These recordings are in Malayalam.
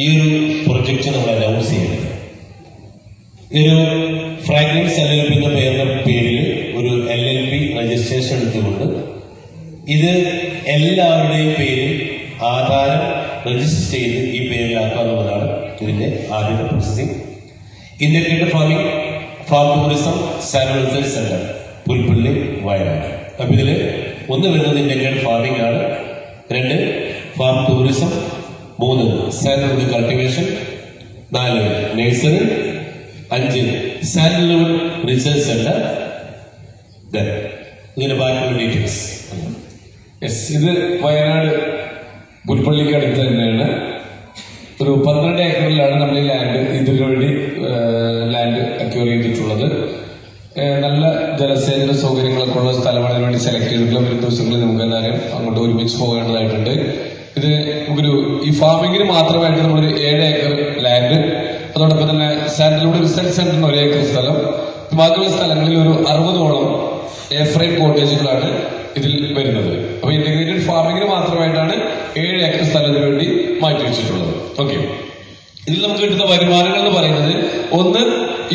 ഈ ഒരു പ്രൊജക്റ്റ് നമ്മൾ അനൗൺസ് ചെയ്യുന്നത്. ഈ ഒരു ഫ്രാഗ്രൻസ് LLP എന്ന പേരിൽ ഒരു LLP രജിസ്ട്രേഷൻ എടുത്തുകൊണ്ട് ഇത് എല്ലാവരുടെയും പേരിൽ ആധാരം രജിസ്റ്റർ ചെയ്ത് ഈ പേരിലാക്കുക എന്നുള്ളതാണ് ഇതിന്റെ ആദ്യത്തെ processing. Integrated farm tourism sanitary centre Pulpally Wayanad. അപ്പൊ ഇതില് ഒന്ന് വരുന്നത് ഇന്റഗ്രേറ്റഡ് ഫാമിംഗ് ആണ്, 2 farm tourism, 3 sanitary cultivation, 4 nursery, 5 sanitary research centre. ഇതിന്റെ ബാക്കിയുള്ള ഡീറ്റെയിൽസ്. ഇത് വയനാട് പുൽപ്പള്ളിക്ക് അടുത്ത് തന്നെയാണ്. ഒരു 12 ഏക്കറിലാണ് നമ്മൾ ഈ ലാൻഡ് ഇതിനു വേണ്ടി ലാൻഡ് അക്വയർ ചെയ്തിട്ടുള്ളത്. നല്ല ജലസേചന സൗകര്യങ്ങളൊക്കെ ഉള്ള സ്ഥലമാണ് ഇതിനു വേണ്ടി സെലക്ട് ചെയ്തിട്ടുള്ള. വരും ദിവസങ്ങളിൽ നമുക്ക് എല്ലാവരും അങ്ങോട്ട് ഒരുമിച്ച് പോകേണ്ടതായിട്ടുണ്ട്. ഇത് നമുക്കൊരു ഈ ഫാമിങ്ങിന് മാത്രമായിട്ട് നമ്മളൊരു 7 ഏക്കർ ലാൻഡ്, അതോടൊപ്പം തന്നെ സാനിറ്ററി റിസർച്ച് സെന്ററിന് 1 ഏക്കർ സ്ഥലം, ബാക്കിയുള്ള സ്ഥലങ്ങളിൽ ഒരു 60ഓളം എയർഫ്രെയിം കോട്ടേജുകളാണ് ഇതിൽ വരുന്നത്. അപ്പൊ ഇന്റഗ്രേറ്റഡ് ഫാമിങ്ങിന് മാത്രമായിട്ടാണ് 7 ഏക്കർ സ്ഥലത്തിന് വേണ്ടി മാറ്റിവെച്ചിട്ടുള്ളത്. ഓക്കെ, ഇതിൽ നമുക്ക് കിട്ടുന്ന വരുമാനങ്ങൾ എന്ന് പറയുന്നത്, ഒന്ന്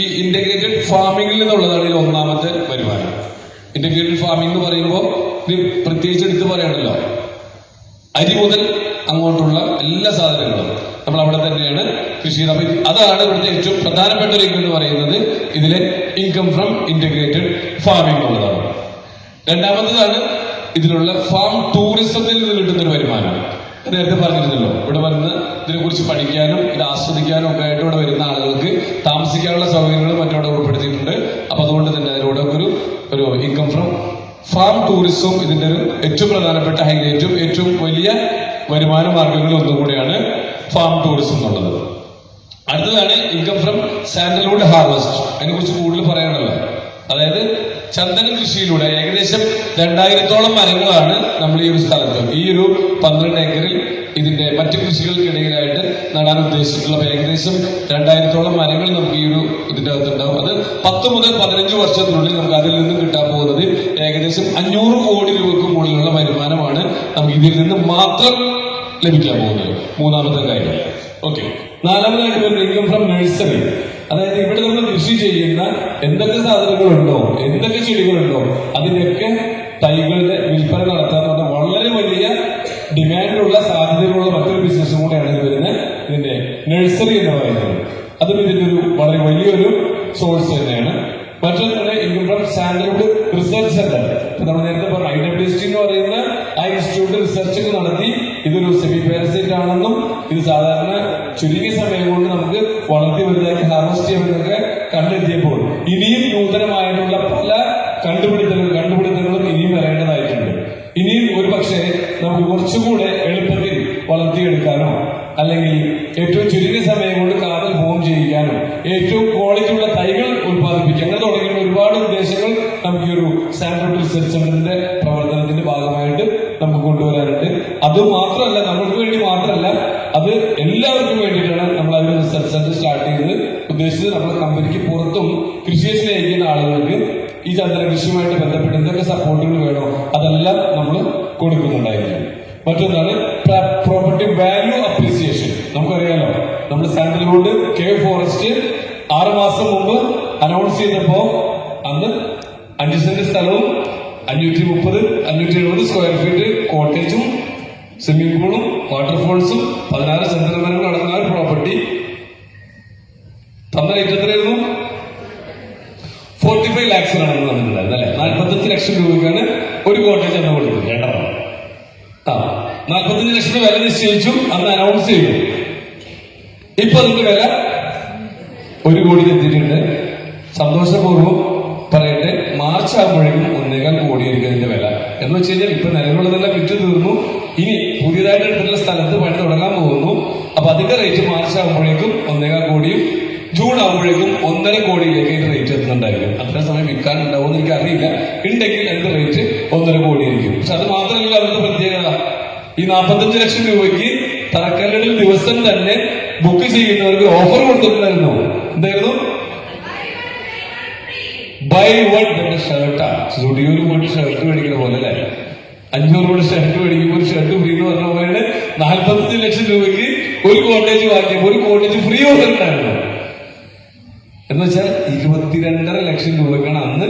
ഈ ഇന്റഗ്രേറ്റഡ് ഫാമിങ്ങിൽ നിന്നുള്ളതാണ് ഇതിൽ ഒന്നാമത്തെ വരുമാനം. ഇന്റഗ്രേറ്റഡ് ഫാമിംഗ് എന്ന് പറയുമ്പോൾ ഇത് പ്രത്യേകിച്ച് എടുത്ത് പറയാണല്ലോ, അരി മുതൽ അങ്ങോട്ടുള്ള എല്ലാ സാധനങ്ങളും നമ്മൾ അവിടെ തന്നെയാണ് കൃഷി ചെയ്യുന്നത്. അപ്പൊ അതാണ് ഇവിടുത്തെ ഏറ്റവും പ്രധാനപ്പെട്ട ഒരു ഇൻകം എന്ന് പറയുന്നത്. ഇതിലെ ഇൻകം ഫ്രം ഇന്റഗ്രേറ്റഡ് ഫാമിംഗ് ഉള്ളതാണ്. രണ്ടാമത്തേതാണ് ഇതിലുള്ള ഫാം ടൂറിസത്തിൽ നിന്ന് കിട്ടുന്ന ഒരു വരുമാനം. നേരത്തെ പറഞ്ഞിരുന്നല്ലോ, ഇവിടെ വന്ന് ഇതിനെക്കുറിച്ച് പഠിക്കാനും ഇത് ആസ്വദിക്കാനും ഒക്കെ ആയിട്ട് ഇവിടെ വരുന്ന ആളുകൾക്ക് താമസിക്കാനുള്ള സൗകര്യങ്ങൾ മറ്റവിടെ ഉൾപ്പെടുത്തിയിട്ടുണ്ട്. അപ്പൊ അതുകൊണ്ട് തന്നെ അതിലൂടെ ഒരു ഇൻകം ഫ്രം ഫാം ടൂറിസവും ഇതിന്റെ ഒരു ഏറ്റവും പ്രധാനപ്പെട്ട ഹൈലൈറ്റും ഏറ്റവും വലിയ വരുമാന മാർഗങ്ങളിൽ ഒന്നും കൂടിയാണ് ഫാം ടൂറിസം എന്നുള്ളത്. അടുത്തതാണ് ഇൻകം ഫ്രം സാൻഡൽവുഡ് ഹാർവെസ്റ്റ്. അതിനെക്കുറിച്ച് കൂടുതൽ പറയാനുള്ളത്, അതായത് ചന്ദന കൃഷിയിലൂടെ ഏകദേശം 2000ഓളം മരങ്ങളാണ് നമ്മൾ ഈ ഒരു സ്ഥലത്ത്, ഈ ഒരു 12 ഏക്കറിൽ ഇതിന്റെ മറ്റു കൃഷികൾക്കിടയിലായിട്ട് നടാൻ ഉദ്ദേശിച്ചിട്ടുള്ള ഏകദേശം 2000ഓളം മരങ്ങൾ നമുക്ക് ഈ ഒരു ഇതിന്റെ അകത്തുണ്ടാവും. അത് 10 മുതൽ 15 വർഷത്തിനുള്ളിൽ നമുക്ക് അതിൽ നിന്നും കിട്ടാൻ പോകുന്നത് ഏകദേശം 500 കോടി രൂപയ്ക്ക് മുകളിലുള്ള വരുമാനമാണ് നമുക്ക് ഇതിൽ നിന്ന് മാത്രം ലഭിക്കാൻ പോകുന്നത്. മൂന്നാമത്തെ കാര്യം. ഓക്കെ, നാലാമതായിട്ട് വരുന്ന ഇൻകം ഫ്രം നഴ്സറി. അതായത് ഇവിടെ നമ്മൾ കൃഷി ചെയ്യുന്ന എന്തൊക്കെ സാധനങ്ങളുണ്ടോ, എന്തൊക്കെ ചെടികളുണ്ടോ, അതിന്റെയൊക്കെ തൈകളുടെ വിൽപ്പന നടത്താൻ വളരെ വലിയ ഡിമാൻഡുള്ള സാധ്യതകളുള്ള മറ്റൊരു ബിസിനസ്സും കൂടെയാണ് ഇത് വരുന്നത്. ഇതിന്റെ നഴ്സറി എന്ന് പറയുന്നത് അതും ഇതിന്റെ ഒരു വളരെ വലിയൊരു സോഴ്സ് തന്നെയാണ്. മറ്റൊന്നാണ് income from sandalwood research centre. നമ്മൾ നേരത്തെ പറഞ്ഞു IWST എന്ന് പറയുന്ന ആ ഇൻസ്റ്റിറ്റ്യൂട്ട് റിസർച്ച് നടത്തി ഇതൊരു സെമി പാരസൈറ്റ് ആണെന്നും ഇത് സാധാരണ ചുരുങ്ങിയ സമയം കൊണ്ട് നമുക്ക് വളർത്തി വലുതാക്കി ഹാർവെസ്റ്റ് ചെയ്യാമെന്നൊക്കെ കണ്ടെത്തിയപ്പോൾ ഇനിയും നൂതനമായിട്ടുള്ള പല കണ്ടുപിടുത്തങ്ങളും ഇനിയും വരേണ്ടതായിട്ടുണ്ട്. ഇനിയും ഒരു പക്ഷേ നമുക്ക് കുറച്ചുകൂടെ എളുപ്പത്തിൽ വളർത്തിയെടുക്കാനോ അല്ലെങ്കിൽ ഏറ്റവും ചുരുങ്ങിയ സമയം കൊണ്ട് കാതൽ ഫോം ചെയ്യിക്കാനും ഏറ്റവും ക്വാളിറ്റി ഉള്ള തൈകൾ ഉത്പാദിപ്പിക്കാൻ അങ്ങനെ തുടങ്ങിയ ഒരുപാട് ഉദ്ദേശങ്ങൾ നമുക്ക് ഈ ഒരു സാൻഡൽവുഡ് റിസർച്ച് സെന്ററിന്റെ പ്രവർത്തനത്തിന്റെ ഭാഗമായിട്ട് നമുക്ക് കൊണ്ടുവരാനുണ്ട്. അത് മാത്രമല്ല, നമ്മൾക്ക് വേണ്ടി മാത്രമല്ല, അത് എല്ലാവർക്കും വേണ്ടിയിട്ടാണ് നമ്മൾ അതിന് റിസർച്ച് സെന്റർ സ്റ്റാർട്ട് ചെയ്ത് ഉദ്ദേശിച്ചത്. നമ്മുടെ കമ്പനിക്ക് പുറത്തും കൃഷിയെ സ്നേഹിക്കുന്ന ആളുകൾക്ക് ഈ ചന്ദന കൃഷിയുമായിട്ട് ബന്ധപ്പെട്ട് എന്തൊക്കെ സപ്പോർട്ടുകൾ വേണോ അതെല്ലാം നമ്മൾ കൊടുക്കുന്നുണ്ടായിരിക്കും. മറ്റൊന്നാണ് പ്രോപ്പർട്ടി വാല്യൂ അപ്രീസിയേഷൻ. നമുക്കറിയാലോ, നമ്മൾ സാൻഡൽവുഡ് കേവ് ഫോറസ്റ്റ് 6 മാസം മുമ്പ് അനൗൺസ് ചെയ്തപ്പോ അന്ന് 5 സെന്റ് സ്ഥലവും 570 സ്ക്വയർ ഫീറ്റ് കോട്ടേജും സ്വിമ്മിംഗ് പൂളും വാട്ടർഫോൾസും 16 ചന്ദനമരങ്ങൾ അടങ്ങുന്ന ഒരു പ്രോപ്പർട്ടി തന്ന റേറ്റ് എത്രയായിരുന്നു? 45 lakhs-ലാണ് തന്നിട്ടുണ്ടായിരുന്നത് അല്ലെ. 45 ലക്ഷം രൂപയ്ക്കാണ് ഒരു കോട്ടേജ് അന്ന് കൊടുത്തത്. 45 ലക്ഷത്തിന് വില നിശ്ചയിച്ചു, അന്ന് അനൗൺസ് ചെയ്തു. ഇപ്പൊ അതിന്റെ വില 1 കോടി എത്തിയിട്ടുണ്ട്. സന്തോഷപൂർവ്വം പറയട്ടെ, മാർച്ച് ആകുമ്പോഴേക്കും 1.25 കോടിയായിരിക്കും അതിന്റെ വില. എന്ന് വെച്ച് കഴിഞ്ഞാൽ ഇപ്പൊ നിലവിലുള്ളതെല്ലാം വിറ്റ് തീർന്നു. ഇനി പുതിയതായിട്ട് എടുത്തിട്ടുള്ള സ്ഥലത്ത് പണി തുടങ്ങാൻ പോകുന്നു. അപ്പൊ അതിന്റെ റേറ്റ് മാർച്ച് ആകുമ്പോഴേക്കും 1.25 കോടിയും ജൂൺ ആകുമ്പോഴേക്കും 1.5 കോടിയിലേക്ക് അതിന്റെ റേറ്റ് എത്തുന്നുണ്ടായിരിക്കും. അത്ര സമയം വിൽക്കാൻ ഉണ്ടാവുമെന്ന് എനിക്ക് അറിയില്ല. ഉണ്ടെങ്കിൽ അതിന്റെ റേറ്റ് 1.5 കോടിയായിരിക്കും. പക്ഷെ അത് മാത്രമല്ല അതിന്റെ പ്രത്യേകത, ഈ 45 ലക്ഷം രൂപയ്ക്ക് തറക്കല്ലിൽ ദിവസം തന്നെ ബുക്ക് ചെയ്യുന്നവർക്ക് ഓഫർ കൊടുത്തിട്ടുണ്ടായിരുന്നു. എന്തായിരുന്നു? ബൈ വൺ ഷർട്ടാ. സ്റ്റുഡിയോയിൽ പോയിട്ട് ഷർട്ട് മേടിക്കുന്ന പോലെ അല്ലേ, 500 രൂപയുടെ ഷർട്ട് മേടിക്കുമ്പോൾ ഒരു ഷർട്ട് ഫ്രീ എന്ന് പറഞ്ഞ പോലെയാണ് 45 ലക്ഷം രൂപയ്ക്ക് ഒരു കോട്ടേജ് വാങ്ങിയപ്പോൾ ഒരു കോട്ടേജ് ഫ്രീ കൊടുത്തിട്ടുണ്ടായിരുന്നു. എന്ന് വെച്ചാൽ 22.5 ലക്ഷം രൂപക്കാണ് അന്ന്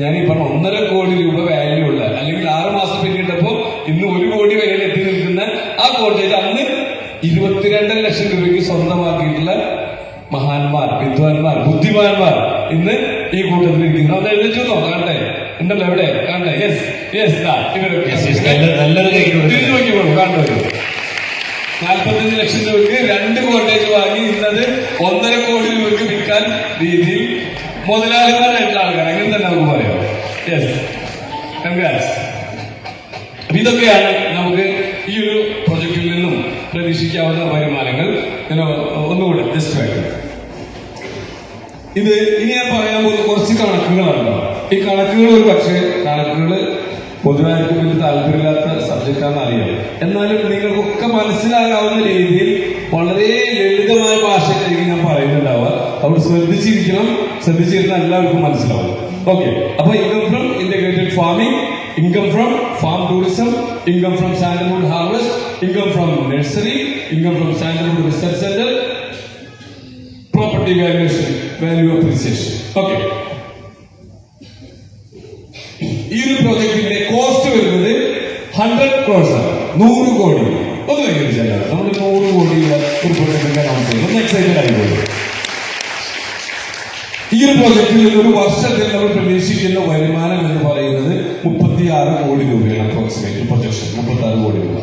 ഞാൻ ഈ പറഞ്ഞ 1.5 കോടി രൂപ വാല്യൂ ഉള്ള, അല്ലെങ്കിൽ 6 മാസം പിന്നിട്ടപ്പോ ഇന്ന് 1 കോടി വരെ എത്തി നിൽക്കുന്ന ആ കോട്ടേജ് അന്ന് 22.5 ലക്ഷം രൂപയ്ക്ക് സ്വന്തമാക്കിയിട്ടുള്ള മഹാന്മാർ, വിദ്വാൻമാർ, ബുദ്ധിമാന്മാർ ഇന്ന് ഈ കൂട്ടത്തിൽ ഇരിക്കുന്നു. അത് എഴുതിച്ചോ കാണട്ടെ, ഉണ്ടല്ലോ എവിടെ കാണട്ടെ? യെസ് യെസ്, നല്ലൊരു തിരിച്ചു നോക്കിക്കോളൂ, കാണുമല്ലോ. 45 ലക്ഷം രൂപയ്ക്ക് 2 കോട്ടേജ് വാങ്ങി ഇന്നത് 1.5 കോടി രൂപയ്ക്ക് വിൽക്കാൻ രീതിയിൽ മുതലാളിമാരായിട്ടുള്ള ആൾക്കാർ, അങ്ങനെ തന്നെ നമുക്ക് പറയാം. Yes, congrats. ഇതൊക്കെയാണ് നമുക്ക് ഈ ഒരു പ്രൊജക്റ്റിൽ നിന്നും പ്രതീക്ഷിക്കാവുന്ന വരുമാനങ്ങൾ. ഒന്നുകൂടെ ജസ്റ്റ് വേണം. ഇത് ഇനി ഞാൻ പറയാൻ പോകുന്ന കുറച്ച് കണക്കുകളാണ്. ഈ കണക്കുകൾ ഒരു പക്ഷേ കണക്കുകൾ പൊതുവായിരിക്കും വലിയ താല്പര്യമില്ലാത്ത സബ്ജക്റ്റാണെന്ന് അറിയാം. എന്നാലും നിങ്ങൾക്കൊക്കെ മനസ്സിലാകാവുന്ന രീതിയിൽ വളരെ ലളിതമായ ഭാഷയിലായിരിക്കും ഞാൻ പറയുന്നുണ്ടാവുക. അവിടെ ശ്രദ്ധിച്ചിരിക്കണം, ശ്രദ്ധിച്ചിരുന്ന എല്ലാവർക്കും മനസ്സിലാവും. ഓക്കെ, അപ്പൊ income from integrated farming, income from farm tourism, income from sandalwood harvest, income from nursery, income from sandalwood research centre, property valuation, value appreciation. Okay, ഈ ഒരു പ്രോജക്റ്റിന്റെ കോസ്റ്റ് വരുന്നത് 100 crores ആണ്, 100 കോടി. ഒന്ന് കൈകരിച്ചല്ല, നമ്മൾ 100 കോടി ഒരു പ്രോജക്റ്റിന്റെ അനൗൺസ് ചെയ്യും. ഒന്ന് എക്സൈറ്റഡ് ആയിക്കോളൂ. ഈ ഒരു പ്രോജക്റ്റിൽ ഒരു വർഷത്തിൽ നമ്മൾ പ്രതീക്ഷിക്കുന്ന വരുമാനം എന്ന് പറയുന്നത് 36 കോടി രൂപയാണ്. അപ്രോക്സിമേറ്റ് പ്രൊജക്ഷൻ 36 കോടി രൂപ.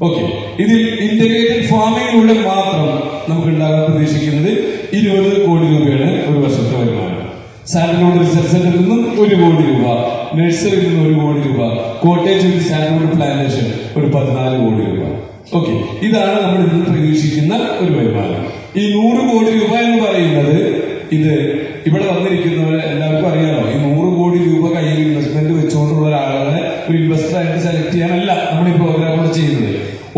ഓക്കെ, ഇതിൽ ഇന്റഗ്രേറ്റഡ് ഫാമിങ്ങിലൂടെ മാത്രം നമുക്ക് ഉണ്ടാകാൻ പ്രതീക്ഷിക്കുന്നത് 20 കോടി രൂപയാണ് ഒരു വർഷത്തെ വരുമാനം. സാൻഡൽവുഡ് റിസർച്ച് സെന്ററിൽ നിന്നും 1 കോടി രൂപ, നഴ്സറിയിൽ നിന്നും 1 കോടി രൂപ, കോട്ടേജ് വിത്ത് സാൻഡൽവുഡ് പ്ലാന്റേഷൻ ഒരു 14 കോടി രൂപ. ഓക്കെ, ഇതാണ് നമ്മൾ ഇതിൽ പ്രതീക്ഷിക്കുന്ന ഒരു വരുമാനം. ഈ 100 കോടി രൂപ എന്ന് പറയുന്നത്, ഇത് ഇവിടെ വന്നിരിക്കുന്നവരെ എല്ലാവർക്കും അറിയാമോ, ഈ 100 കോടി രൂപ കയ്യിൽ ഇൻവെസ്റ്റ്മെന്റ് വെച്ചുകൊണ്ടുള്ള ഒരാളെ ഒരു ഇൻവെസ്റ്റർ ആയിട്ട് സെലക്ട് ചെയ്യാനല്ല നമ്മൾ ഈ പ്രോഗ്രാം ചെയ്യുന്നത്.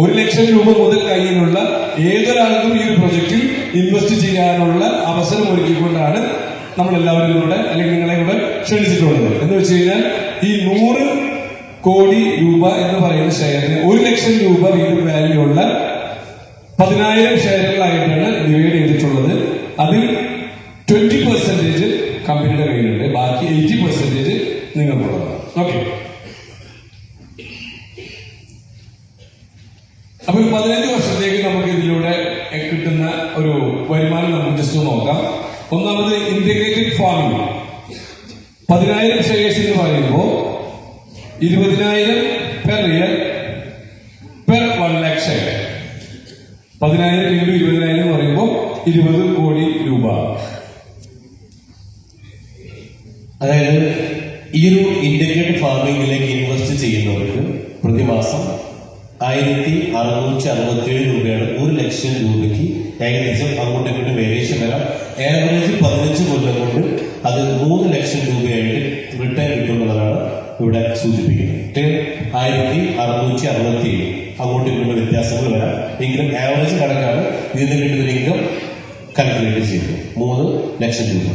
1 ലക്ഷം രൂപ മുതൽ കയ്യിലുള്ള ഏതൊരാൾക്കും ഈ ഒരു പ്രൊജക്റ്റിൽ ഇൻവെസ്റ്റ് ചെയ്യാനുള്ള അവസരം ഒരുക്കിക്കൊണ്ടാണ് നമ്മൾ എല്ലാവരും കൂടെ, അല്ലെങ്കിൽ നിങ്ങളെ കൂടെ ക്ഷണിച്ചിട്ടുള്ളത്. എന്ന് വെച്ച് കഴിഞ്ഞാൽ ഈ 100 കോടി രൂപ എന്ന് പറയുന്ന ഷെയറിന് 1 ലക്ഷം രൂപ വീണ്ടും വാല്യൂ ഉള്ള 10,000 ഷെയറുകളായിട്ടാണ് ഡിവൈഡ് ചെയ്തിട്ടുള്ളത്. അതിൽ 20% കമ്പനിയുടെ കയ്യിലുണ്ട്, ബാക്കി 80% നിങ്ങൾക്കുള്ളതാണ്. ഓക്കെ, അപ്പൊ 15 വർഷത്തേക്ക് നമുക്ക് ഇതിലൂടെ കിട്ടുന്ന ഒരു വരുമാനം നമുക്ക് ജസ്റ്റ് നോക്കാം. ഒന്നാമത് ഇന്റഗ്രേറ്റഡ് ഫാമിംഗ് 10,000 ഷെയർസ് എന്ന് പറയുമ്പോൾ 20,000 per year per 1 lakh share. 10,000 into 20,000 എന്ന് പറയുമ്പോൾ 20 കോടി രൂപ. അതായത് ഈ ഒരു ഇന്റഗ്രേറ്റഡ് ഫാമിംഗിലേക്ക് ഇൻവെസ്റ്റ് ചെയ്യുന്നവർക്ക് പ്രതിമാസം 1,667 രൂപയാണ് 1 ലക്ഷം രൂപയ്ക്ക് ഏകദേശം അങ്ങോട്ടും ഇങ്ങോട്ടും വേരിയേഷൻ വരാം. ആവറേജ് 15 കൊല്ലം കൊണ്ട് അത് 3 ലക്ഷം രൂപയായിട്ട് റിട്ടേൺ കിട്ടുന്നതാണ് ഇവിടെ സൂചിപ്പിക്കുന്നത്. 1,667 അങ്ങോട്ടും ഇങ്ങോട്ടും വ്യത്യാസങ്ങൾ വരാം. എങ്കിലും ആവറേജ് കണക്കാണ് ഇതിൽ നിന്ന് കിട്ടുന്ന ഇൻകം കാൽക്കുലേറ്റ് ചെയ്യുന്നത് 3 ലക്ഷം രൂപ.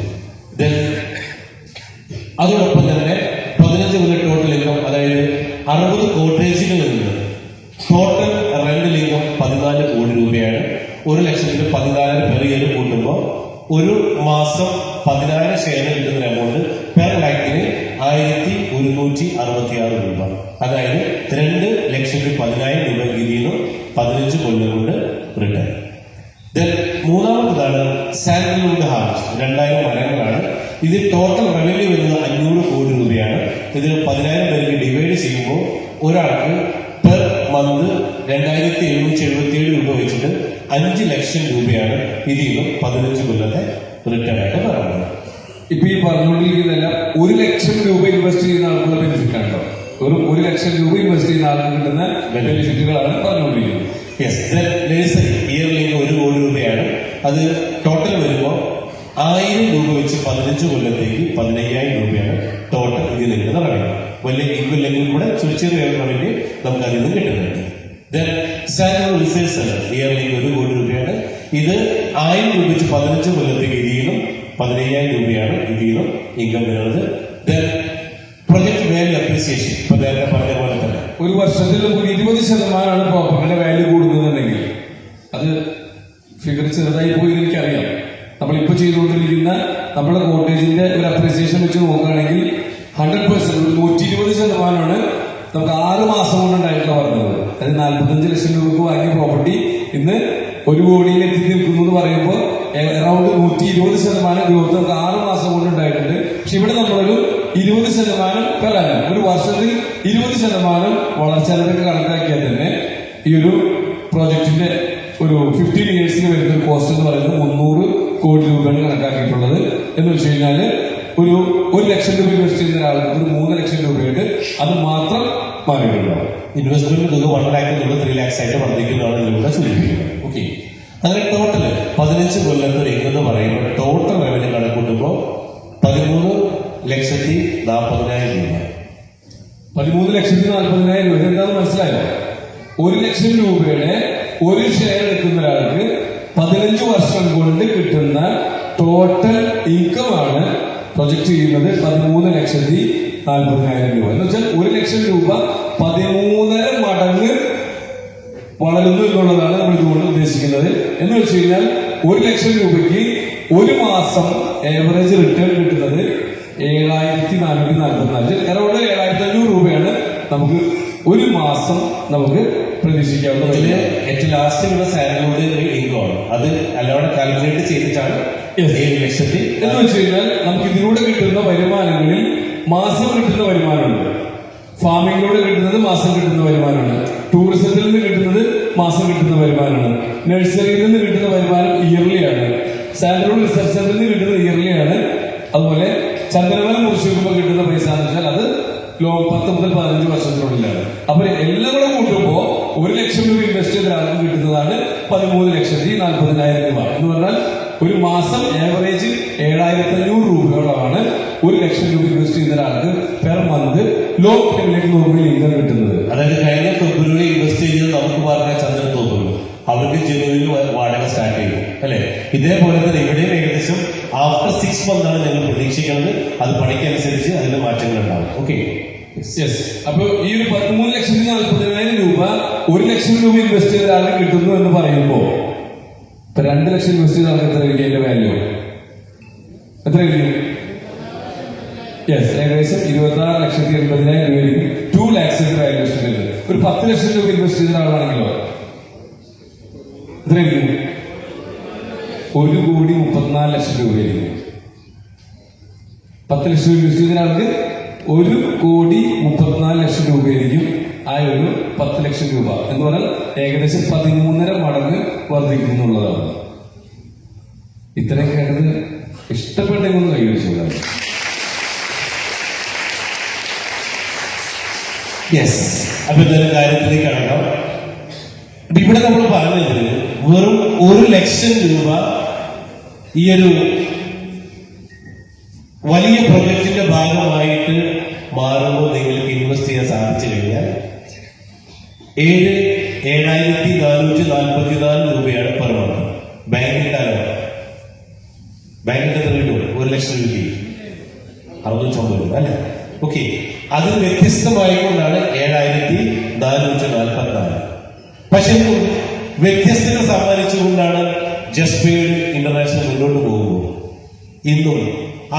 അതോടൊപ്പം തന്നെ 15 കൊല്ലം ടോട്ടൽ ഇൻകം, അതായത് 60 കോട്ടേജുകളിൽ നിന്ന് ടോട്ടൽ റെന്റൽ ഇൻകം 14 കോടി രൂപയാണ്. 1 ലക്ഷത്തിന് 14 പെർ ഇയർ കൂട്ടുമ്പോൾ ഒരു മാസം 14 ഷെയർ കിട്ടുന്ന എമൗണ്ട് പെർ ലാക്കിന് 1,166 രൂപ. അതായത് 2,10,10,000 രൂപ ഇതിന് 15 കൊല്ലം കൊണ്ട് റിട്ടേൺ. മൂന്നാമത്തതാണ് sandalwood harvest. 2000 മരങ്ങളാണ്. ഇത് ടോട്ടൽ റവന്യൂ വരുന്നത് 500 കോടി രൂപയാണ്. ഇത് 10,000 പേർക്ക് ഡിവൈഡ് ചെയ്യുമ്പോൾ ഒരാൾക്ക് പെർ മന്ത് 2,777 രൂപ വെച്ചിട്ട് 5 ലക്ഷം രൂപയാണ് ഇതിൽ നിന്നും 15 കൊല്ലത്തെ റിട്ടേൺ ആയിട്ട് പറയുന്നത്. ഇപ്പൊ ഈ പറഞ്ഞുകൊണ്ടിരിക്കുന്നതല്ല 1 ലക്ഷം രൂപ ഇൻവെസ്റ്റ് ചെയ്യുന്ന ആൾക്കുള്ള ബെനിഫിറ്റ് ആണോ? ഒരു 1 ലക്ഷം രൂപ ഇൻവെസ്റ്റ് ചെയ്യുന്ന ആൾക്ക് കിട്ടുന്ന ബെനിഫിറ്റുകളാണ് പറഞ്ഞുകൊണ്ടിരിക്കുന്നത്. യെസ്, നഴ്സറി ഇയർലി 1 കോടി രൂപയാണ്. അത് ടോട്ടൽ വരുമ്പോൾ 1,000 രൂപ വെച്ച് 15 കൊല്ലത്തേക്ക് 15,000 രൂപയാണ് ടോട്ടൽ ഇതിൽ നിന്ന് റവന്യൂ. വലിയ ഇല്ലെങ്കിൽ കൂടെ ചെറിയ റവന്യൂ നമുക്ക് അതിൽ നിന്ന് കിട്ടുന്നുണ്ട്. സാൻഡൽവുഡ് റിസർച്ച് സെന്റർ ഇയർലി 1 കോടി രൂപയാണ്. ഇത് 1,000 രൂപ വെച്ച് 15 കൊല്ലത്തേക്ക് ഇതിലും 15,000 രൂപയാണ് ഇതിലും ഇൻകം വരുന്നത്. പ്രൊജക്ട് വാല്യൂ അപ്രീസിയേഷൻ ഇപ്പൊ നേരത്തെ പറഞ്ഞ പോലെ തന്നെ ഒരു വർഷത്തിൽ നമുക്ക് 20% പ്രോപ്പർട്ടിയുടെ വാല്യൂ കൂടുന്നുണ്ടെങ്കിൽ അത് ഫിഗർ ചെറുതായി പോയി എനിക്കറിയാം. നമ്മളിപ്പോൾ ചെയ്തുകൊണ്ടിരിക്കുന്ന നമ്മുടെ കോട്ടേജിന്റെ ഒരു അപ്രീസിയേഷൻ വെച്ച് നോക്കുകയാണെങ്കിൽ 100%, 120% നമുക്ക് 6 മാസം കൊണ്ടുണ്ടായിട്ടുള്ള പറഞ്ഞത്. അതായത് 45 ലക്ഷം രൂപക്ക് വാങ്ങിയ പ്രോപ്പർട്ടി ഇന്ന് 1 കോടിയിൽ എത്തി നിൽക്കുന്നു എന്ന് പറയുമ്പോൾ അറൌണ്ട് 120% ഗ്രോത്ത് നമുക്ക് 6 മാസം കൊണ്ടുണ്ടായിട്ടുണ്ട്. പക്ഷെ ഇവിടെ നമ്മളൊരു 20% പെർ ആനം, ഒരു വർഷത്തിൽ 20% വളർച്ച നിരക്ക് കണക്കാക്കിയാൽ തന്നെ ഈ ഒരു പ്രോജക്റ്റിന്റെ ഒരു 15 ഇയേഴ്സിന് വരുന്ന ഒരു കോസ്റ്റ് എന്ന് പറയുന്നത് 300 കോടി രൂപയാണ് കണക്കാക്കിയിട്ടുള്ളത്. എന്ന് വെച്ച് കഴിഞ്ഞാല് ഒരു 1 ലക്ഷം രൂപ ഇൻവെസ്റ്റ് ചെയ്യുന്ന ഒരാൾക്ക് ഒരു 3 ലക്ഷം രൂപയായിട്ട് അത് മാത്രം മാറിയിട്ടുണ്ടാവും. ഇൻവെസ്റ്റ്മെന്റ് തുക 1 ലാഖിൽ നിന്ന് 3 ലാക്സ് ആയിട്ട് വർദ്ധിക്കുന്നതാണ് ഇതിലൂടെ സൂചിപ്പിക്കുന്നത്. ഓക്കെ, അങ്ങനെ ടോട്ടല് 15 കൊല്ലത്തെ ഒരു എന്ന് പറയുമ്പോൾ ടോട്ടൽ റവന്യൂ കണക്കൂട്ടുമ്പോൾ 13,40,000 രൂപ. 13,40,000 രൂപ എന്താണെന്ന് മനസ്സിലായോ? 1 ലക്ഷം രൂപയുടെ ഒരു ഷെയർ എടുക്കുന്ന ഒരാൾക്ക് 15 വർഷം കൊണ്ട് കിട്ടുന്ന ടോട്ടൽ ഇൻകം ആണ് പ്രൊജക്ട് ചെയ്യുന്നത് 13,40,000 രൂപ. എന്ന് വെച്ചാൽ 1 ലക്ഷം രൂപ 13.5 മടങ്ങ് വളരുന്നു എന്നുള്ളതാണ് നമ്മൾ ഇതുകൊണ്ട് ഉദ്ദേശിക്കുന്നത്. എന്ന് വെച്ച് കഴിഞ്ഞാൽ 1 ലക്ഷം രൂപയ്ക്ക് ഒരു മാസം ഏവറേജ് റിട്ടേൺ കിട്ടുന്നത് 7,444, അറൗണ്ട് 7,500 രൂപയാണ് നമുക്ക് ഒരു മാസം നമുക്ക് പ്രതീക്ഷിക്കാവുന്നത്. ഏറ്റവും ലാസ്റ്റ് ഉള്ള സാലറിയുടെ ഇൻകം ആണ് അത് അല്ലാതെ കാൽക്കുലേറ്റ് ചെയ്തിട്ടാണ് 7 ലക്ഷത്തിൽ. എന്ന് വെച്ച് കഴിഞ്ഞാൽ നമുക്ക് ഇതിലൂടെ കിട്ടുന്ന വരുമാനങ്ങളിൽ മാസം കിട്ടുന്ന വരുമാനമുണ്ട്, ഫാമിങ്ങിലൂടെ കിട്ടുന്നത് മാസം കിട്ടുന്ന വരുമാനമാണ്, ടൂറിസത്തിൽ നിന്ന് കിട്ടുന്നത് മാസം കിട്ടുന്ന വരുമാനമാണ്, നഴ്സറിയിൽ നിന്ന് കിട്ടുന്ന വരുമാനം ഇയർലി ആണ്, സാലറിയുടെ റിസർച്ച് സെന്ററിൽ നിന്ന് കിട്ടുന്നത് ഇയർലി ആണ്. അതുപോലെ ചന്ദനമല മുറിച്ച് വെക്കുമ്പോൾ കിട്ടുന്ന പൈസ എന്ന് വെച്ചാൽ അത് 10 മുതൽ 15 വർഷത്തിനുള്ളിലാണ്. അപ്പൊ എല്ലാം കൂടെ കൂട്ടുമ്പോൾ 1 ലക്ഷം രൂപ ഇൻവെസ്റ്റ് ചെയ്ത ഒരാൾക്ക് കിട്ടുന്നതാണ് 13,40,000 രൂപ. എന്ന് പറഞ്ഞാൽ ഒരു മാസം ആവറേജ് 7,500 രൂപയോളമാണ് 1 ലക്ഷം രൂപ ഇൻവെസ്റ്റ് ചെയ്യുന്ന ഒരാൾക്ക് പെർ മന്ത് ലോങ് ടൈമിലേക്ക് നോക്കുമ്പോൾ ഇൻകം കിട്ടുന്നത്. അതായത് കഴിഞ്ഞ ഫെബ്രുവരി ഇൻവെസ്റ്റ് ചെയ്തത് നമുക്ക് പറഞ്ഞ ചന്ദ്രത്തോപ്പുള്ളൂ, അവർക്ക് ജനുവരിയിൽ വാടക സ്റ്റാർട്ട് ചെയ്തു അല്ലെ. ഇതേപോലെ തന്നെ ഇവിടെയും ഏകദേശം ആഫ്റ്റർ 6 months ആണ് ഞങ്ങൾ പ്രതീക്ഷിക്കുന്നത്. അത് പണിക്കനുസരിച്ച് അതിന്റെ മാറ്റങ്ങൾ ഉണ്ടാവും. ഓക്കെ, അപ്പൊ ഈ ഒരു 13,40,000 രൂപ 1 ലക്ഷം രൂപ ഇൻവെസ്റ്റ് ചെയ്ത ഒരാൾക്ക് കിട്ടുന്നു എന്ന് പറയുമ്പോ ഇപ്പൊ 2 ലക്ഷം ഇൻവെസ്റ്റ് ചെയ്ത ആൾക്ക് എത്ര ആയിരിക്കും അതിന്റെ വാല്യൂ? എത്ര ആയിരിക്കും? ഏകദേശം 26,80,000 രൂപയായിരിക്കും 2 lakhs വാല്യൂഷൻ വരുന്നത്. ഒരു 10 ലക്ഷം രൂപ ഇൻവെസ്റ്റ് ചെയ്ത ആളാണെങ്കിലോ എത്രയായിരിക്കും? 1,34,00,000 രൂപയായിരിക്കും. 10 ലക്ഷം ഇൻവെസ്റ്റ് ചെയ്ത ആൾക്ക് 1,34,00,000 രൂപയായിരിക്കും ആ ഒരു 10 ലക്ഷം രൂപ എന്ന് പറഞ്ഞാൽ ഏകദേശം 13.5 മടങ്ങ് വർദ്ധിക്കുന്നുള്ളതാണ്. ഇത്രയും കേട്ടത് ഇഷ്ടപ്പെട്ടെങ്കിൽ ഒന്ന് കൈവരിച്ചുകൊണ്ടാണ്. അപ്പൊ ഇതൊരു കാര്യത്തിലേക്ക് കടക്കാം. ഇവിടെ നമ്മൾ പറഞ്ഞത് വെറും 1 ലക്ഷം രൂപ ഈ ഒരു വലിയ പ്രൊജക്ടിന്റെ ഭാഗമായിട്ട് മാറുമ്പോൾ നിങ്ങൾക്ക് ഇൻവെസ്റ്റ് ചെയ്യാൻ സാധിച്ചു കഴിഞ്ഞാൽ 7,444 രൂപയാണ് പെർ മന്ത്. ബാങ്കിന്റെ എത്ര കിട്ടും? 1 ലക്ഷം രൂപയ്ക്ക് 650 രൂപ അല്ലെ. ഓക്കെ, അത് വ്യത്യസ്തമായിക്കൊണ്ടാണ് 7,444. പക്ഷെ വ്യത്യസ്തത സമ്മാനിച്ചുകൊണ്ടാണ് ജസ്പെയ്ഡ് ഇന്റർനാഷണൽ മുന്നോട്ട് പോകുമ്പോൾ ഇന്നും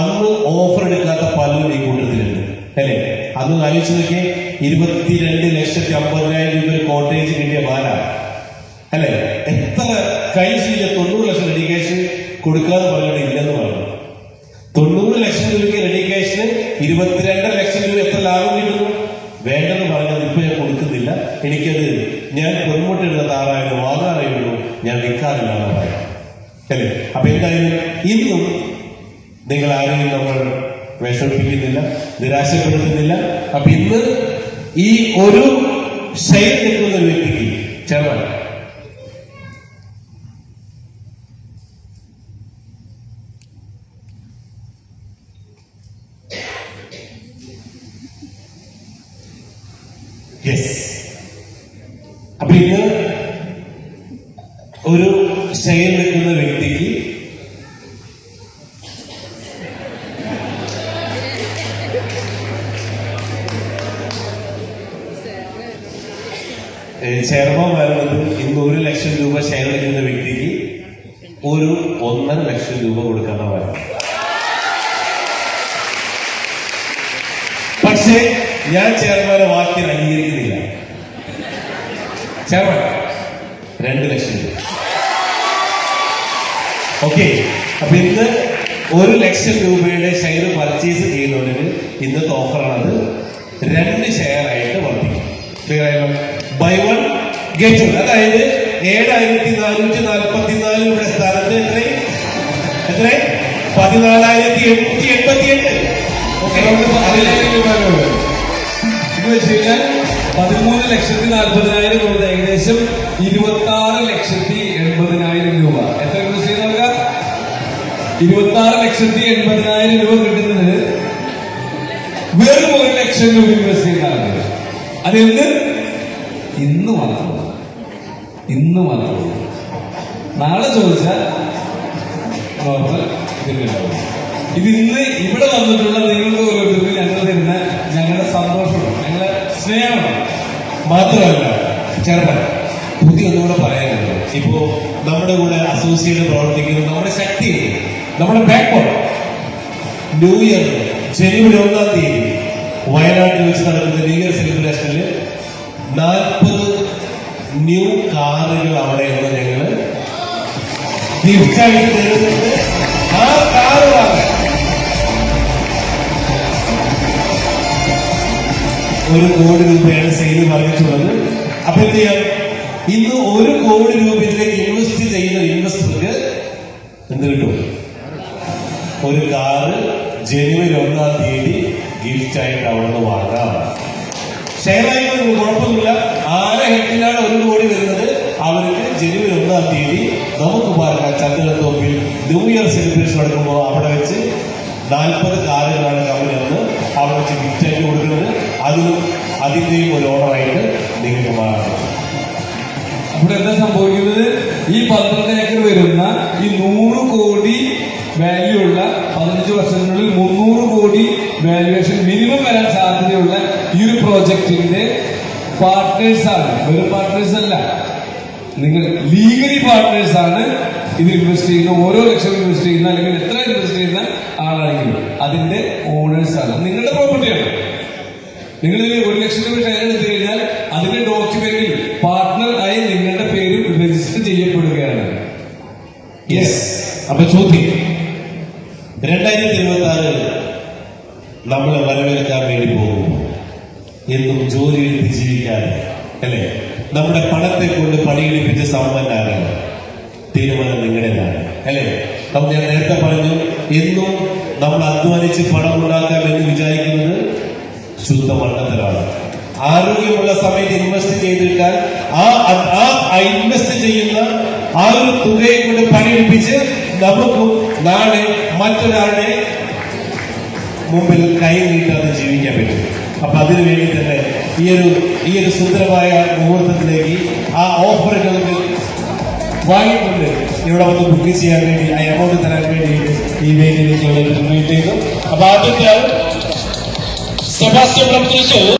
അന്ന് ഓഫർ എടുക്കാത്ത പലരും ഈ കൂട്ടത്തിലുണ്ട് അല്ലെ. അന്ന് ആലോചിച്ച് നോക്കിയേ, 22,50,000 രൂപ കോട്ടേജ് കിട്ടിയ ബാല അല്ലെ. എത്ര കൈ ചെയ്യ 90 ലക്ഷം റെഡി ക്യാഷ് കൊടുക്കാതെ പറഞ്ഞത് ഇല്ലെന്ന് പറഞ്ഞു. 90 ലക്ഷം രൂപയ്ക്ക് റെഡി ക്യാഷിന് 22 ലക്ഷം രൂപ എത്ര ലാഭം കിട്ടുന്നു? വേണ്ടെന്ന് പറഞ്ഞത് ഇപ്പൊ ഞാൻ കൊടുക്കുന്നില്ല, എനിക്കത് ഞാൻ പൊന്മുട്ടെടുത്ത താറായിരുന്നു വാങ്ങാറേയുള്ളൂ, ഞാൻ വിൽക്കാറില്ല എന്ന് പറയാം അല്ലെ. അപ്പൊ എന്തായാലും ഇന്നും നിങ്ങൾ ആരെയും നമ്മൾ വിഷമിപ്പിക്കുന്നില്ല, നിരാശപ്പെടുത്തുന്നില്ല. അപ്പൊ ഇന്ന് ഈ ഒരു ഷെയർ നിൽക്കുന്ന ഒരു വ്യക്തിക്ക് ചെറുപ്പം അപ്പൊ ഇന്ന് ഒരു ഷെയർ നിൽക്കുന്ന വ്യക്തിക്ക് ചെയർമാൻ വരുന്നത് ഇന്ന് 1 ലക്ഷം രൂപ ഷെയർ എടുക്കുന്ന വ്യക്തിക്ക് ഒരു 1.5 ലക്ഷം രൂപ കൊടുക്കുന്നവരാണ്. പക്ഷേ ഞാൻ ചെയർമാനെ വാക്കിന് അംഗീകരിക്കുന്നില്ല. ചെയർമാൻ 2 ലക്ഷം രൂപ. ഓക്കെ, അപ്പൊ ഇന്ന് 1 ലക്ഷം രൂപയുടെ ഷെയർ പർച്ചേസ് ചെയ്യുന്നവർക്ക് ഇന്നത്തെ ഓഫറാണത്. 2 ഷെയർ ആയിട്ട് വർദ്ധിക്കും. ക്ലിയർ ആയല്ലോ? Buy 1 get 1. അതായത് 7444 രൂപയുടെ സ്ഥാനത്ത് എത്ര 14,888. ഓക്കെ, 16,000 രൂപ ഇത് വെച്ച് കഴിഞ്ഞാൽ 13,40,000 രൂപ, ഏകദേശം 26,80,000 രൂപ. എത്ര ഇൻവെസ്റ്റ് ചെയ്യുന്നവർക്ക് 26,80,000 രൂപ കിട്ടുന്നത് വെറും 1 ലക്ഷം രൂപ ഇൻവെസ്റ്റ് ചെയ്യുന്ന ആളുകൾ. അതെന്ത് ഇന്ന് മാത്രമാണ്. നാളെ ചോദിച്ചാൽ നോർമൽ ഇതിലുണ്ടാവും. ഇത് ഇന്ന് ഇവിടെ വന്നിട്ടുള്ള നിങ്ങൾക്ക് ഓരോരുത്തർക്കും ഞങ്ങൾ തരുന്ന ഞങ്ങളുടെ സന്തോഷമാണ്, ഞങ്ങളുടെ സ്നേഹമാണ്. മാത്രമല്ല ചെറുപ്പം പുതിയ ഒന്നുകൂടെ പറയാനുണ്ട്. ഇപ്പോ നമ്മുടെ കൂടെ അസോസിയേറ്റ് പ്രവർത്തിക്കുന്ന നമ്മുടെ ശക്തിയുണ്ട്, നമ്മുടെ ബാക്ക് ബോൺ. ന്യൂ ഇയർ ജനുവരി 1-ാം തീയതി വയനാട്ടിൽ വെച്ച് നടക്കുന്ന ന്യൂ ഇയർ സെലിബ്രേഷനിൽ 40 ന്യൂ കാറുകൾ അവിടെ നിന്ന് ഞങ്ങള് ഗിഫ്റ്റായി തരുന്നുണ്ട്. ആ കാറ് വാങ്ങാൻ 1 കോടി രൂപയാണ് സെയിൽ പറഞ്ഞിട്ടുള്ളത്. അപ്പൊ എന്ത് ചെയ്യാം, ഇന്ന് 1 കോടി രൂപ ഇതിലേക്ക് ഇൻവെസ്റ്റ് ചെയ്യുന്ന ഇൻവെസ്റ്റർക്ക് എന്ത് കിട്ടും? ഒരു കാറ് ജനുവരി 1-ാം തീയതി ഗിഫ്റ്റ് ആയിട്ട് അവിടെ നിന്ന് വാങ്ങാം. ഷെയർ ആയിട്ട് കുഴപ്പമില്ല. ആരെ ഹെഡിലാണ് 1 കോടി വരുന്നത് അവർക്ക് ജനുവരി 1-ാം തീയതി നമുക്ക് പാർക്കാം ചന്ദ്രത്തോപ്പിൽ ന്യൂ ഇയർ സെലിബ്രേഷൻ നടക്കുമ്പോൾ അവിടെ വെച്ച് 40 കാറുകളാണ് കമ്പനി വന്ന് അവിടെ വെച്ച് ഗിഫ്റ്റ് ആയിട്ട് കൊടുക്കുന്നത്. അതിന്റെയും ഒരു ഓർഡറായിട്ട് നിങ്ങൾക്ക് മാറാം. അപ്പോൾ എന്താ സംഭവിക്കുന്നത്? ഈ 12 ഏക്കർ വരുന്ന ഈ 100 കോടി വാല്യൂ ഉള്ള 15 വർഷത്തിനുള്ളിൽ 300 കോടി വാല്യുവേഷൻ മിനിമം വരാൻ സാധ്യതയുള്ള ഈ ഒരു പ്രോജക്റ്റിന്റെ പാർട്ട്നേഴ്സാണ്. വെറും പാർട്ട്നേഴ്സ് അല്ല, നിങ്ങൾ ലീഗലി പാർട്ട്നേഴ്സ് ആണ്. ഇത് ഇൻവെസ്റ്റ് ചെയ്യുന്ന, ഓരോ ലക്ഷം ഇൻവെസ്റ്റ് ചെയ്യുന്ന, അല്ലെങ്കിൽ എത്ര ഇൻവെസ്റ്റ് ചെയ്യുന്ന ആളാണെങ്കിലും അതിന്റെ ഓണേഴ്സ് ആണ്. നിങ്ങളുടെ പ്രോപ്പർട്ടിയാണ്. നിങ്ങൾ ഇതിൽ 1 ലക്ഷം രൂപ ഷെയർ എടുത്തു കഴിഞ്ഞാൽ അതിന്റെ ഡോക്യുമെന്റിൽ പാർട്ട്ണർ ആയി നിങ്ങളുടെ പേര് രജിസ്റ്റർ ചെയ്യപ്പെടുകയാണ്. യെസ്. അപ്പൊ ചോദ്യം, 2026 നമ്മളെ വരവേൽക്കാൻ വേണ്ടി പോകും. എന്നും ജോലി എടുത്ത് ജീവിക്കാതെ, അല്ലെ, നമ്മുടെ പണത്തെ കൊണ്ട് പണിയെടുപ്പിച്ച് സമ്പന്നാകണം. തീരുമാനം നിങ്ങളുടേതാണ്, അല്ലെ? ഞാൻ നേരത്തെ പറഞ്ഞു, എന്നും നമ്മൾ അധ്വാനിച്ച് പണം ഉണ്ടാക്കാം എന്ന് വിചാരിക്കുന്നത് ശുദ്ധ മണ്ടത്തരമാണ്. ആരോഗ്യമുള്ള സമയത്ത് ഇൻവെസ്റ്റ് ചെയ്തിട്ടാൽ ആ ഇൻവെസ്റ്റ് ചെയ്യുന്ന ആ ഒരു തുകയെ കൊണ്ട് പണിയെടുപ്പിച്ച് നമുക്കും നാളെ മറ്റൊരാളുടെ മുമ്പിൽ കൈ നീട്ടാതെ ജീവിക്കാൻ പറ്റും. അപ്പൊ അതിനു വേണ്ടി തന്നെ ഈ ഒരു സുന്ദരമായ മുഹൂർത്തത്തിലേക്ക് ആ ഓഫറുകൾക്ക് വാങ്ങിക്കൊണ്ട് ഇവിടെ വന്ന് ബുക്ക് ചെയ്യാൻ വേണ്ടി, ആ എമൗണ്ട് തരാൻ വേണ്ടി ഈ വേദിയിലേക്ക് ഇൻവൈറ്റ് ചെയ്തു. അപ്പൊ ആദ്യത്തെ സെബാസ്റ്റ്യൻ